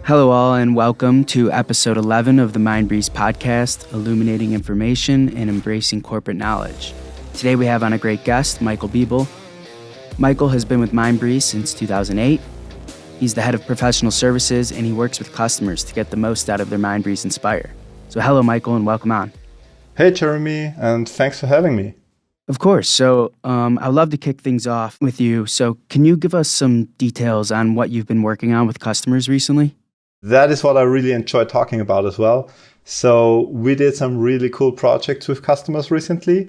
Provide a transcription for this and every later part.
Hello all and welcome to episode 11 of the Mindbreeze Podcast, illuminating information and embracing corporate knowledge. Today we have on a great guest, Michael Biebl. Michael has been with Mindbreeze since 2008. He's the head of professional services and he works with customers to get the most out of their Mindbreeze Inspire. So hello Michael and welcome on. Hey Jeremy, and thanks for having me. Of course. So I'd love to kick things off with you. So can you give us some details on what you've been working on with customers recently? That is what I really enjoy talking about as well. So we did some really cool projects with customers recently,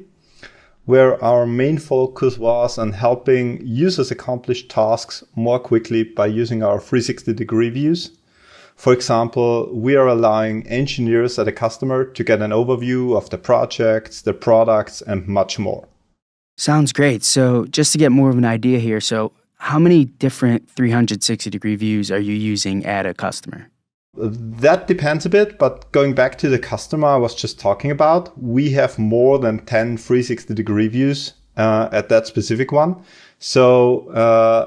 where our main focus was on helping users accomplish tasks more quickly by using our 360-degree views. For example, we are allowing engineers at a customer to get an overview of the projects, the products, and much more. Sounds great. So just to get more of an idea here, so how many different 360-degree views are you using at a customer? That depends a bit, but going back to the customer I was just talking about, we have more than 10 360-degree views at that specific one. So,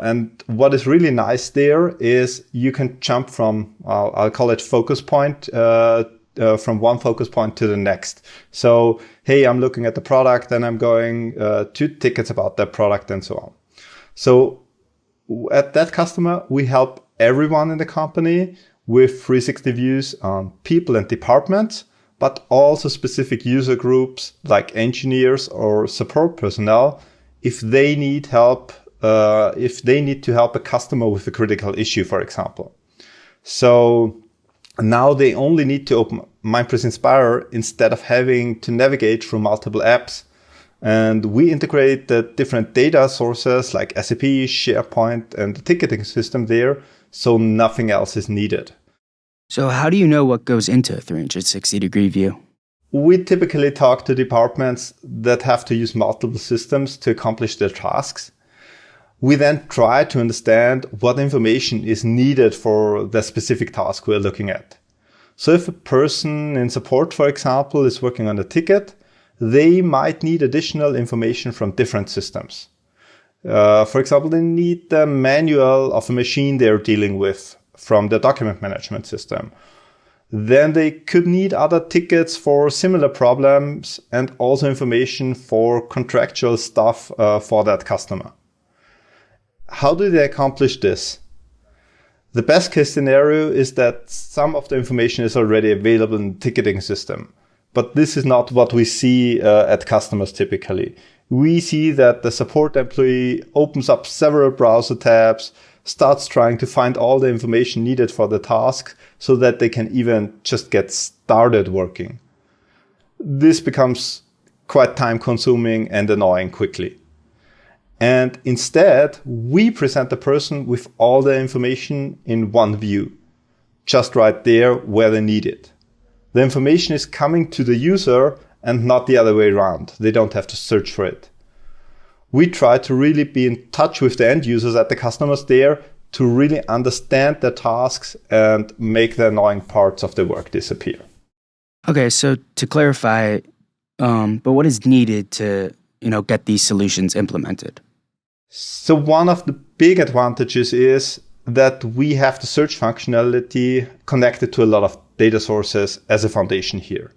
and what is really nice there is you can jump from, I'll call it focus point, from one focus point to the next. So, hey, I'm looking at the product and I'm going to tickets about that product and so on. So at that customer, we help everyone in the company with 360 views on people and departments, but also specific user groups like engineers or support personnel if they need help, if they need to help a customer with a critical issue, for example. So now they only need to open Mindbreeze Inspire instead of having to navigate through multiple apps. And we integrate the different data sources like SAP, SharePoint, and the ticketing system there, so nothing else is needed. So how do you know what goes into a 360-degree view? We typically talk to departments that have to use multiple systems to accomplish their tasks. We then try to understand what information is needed for the specific task we're looking at. So if a person in support, for example, is working on a ticket, they might need additional information from different systems. For example, they need the manual of a machine they're dealing with from the document management system. Then they could need other tickets for similar problems and also information for contractual stuff for that customer. How do they accomplish this? The best case scenario is that some of the information is already available in the ticketing system. But this is not what we see at customers typically. We see that the support employee opens up several browser tabs, starts trying to find all the information needed for the task so that they can even just get started working. This becomes quite time consuming and annoying quickly. And instead, we present the person with all the information in one view, just right there where they need it. The information is coming to the user and not the other way around. They don't have to search for it. We try to really be in touch with the end users at the customers there to really understand their tasks and make the annoying parts of the work disappear. Okay, so to clarify, but what is needed to, get these solutions implemented? So one of the big advantages is that we have the search functionality connected to a lot of data sources as a foundation here.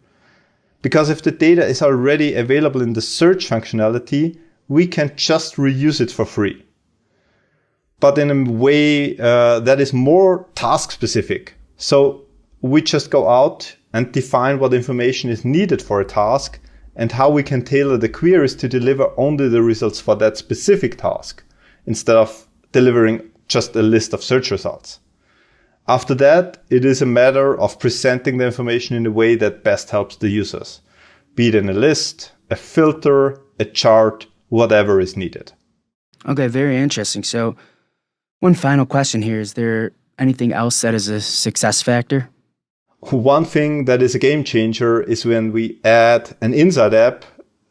Because if the data is already available in the search functionality, we can just reuse it for free. But in a way that is more task specific. So we just go out and define what information is needed for a task and how we can tailor the queries to deliver only the results for that specific task instead of delivering just a list of search results. After that, it is a matter of presenting the information in a way that best helps the users, be it in a list, a filter, a chart, whatever is needed. Okay, very interesting. So one final question here. Is there anything else that is a success factor? One thing that is a game changer is when we add an inside app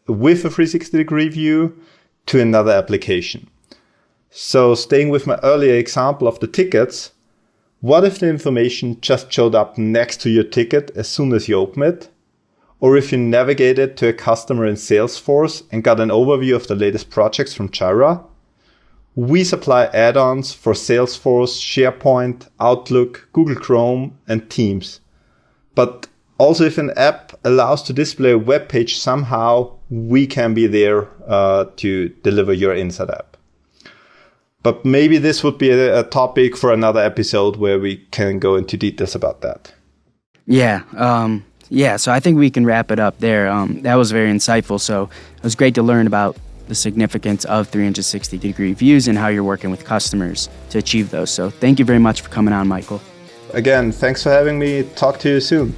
with a 360-degree view to another application. So staying with my earlier example of the tickets, what if the information just showed up next to your ticket as soon as you open it? Or if you navigated to a customer in Salesforce and got an overview of the latest projects from Jira? We supply add-ons for Salesforce, SharePoint, Outlook, Google Chrome, and Teams. But also if an app allows to display a web page somehow, we can be there to deliver your Insight app. But maybe this would be a topic for another episode where we can go into details about that. Yeah. So I think we can wrap it up there. That was very insightful. So it was great to learn about the significance of 360-degree views and how you're working with customers to achieve those. So thank you very much for coming on, Michael. Again, thanks for having me. Talk to you soon.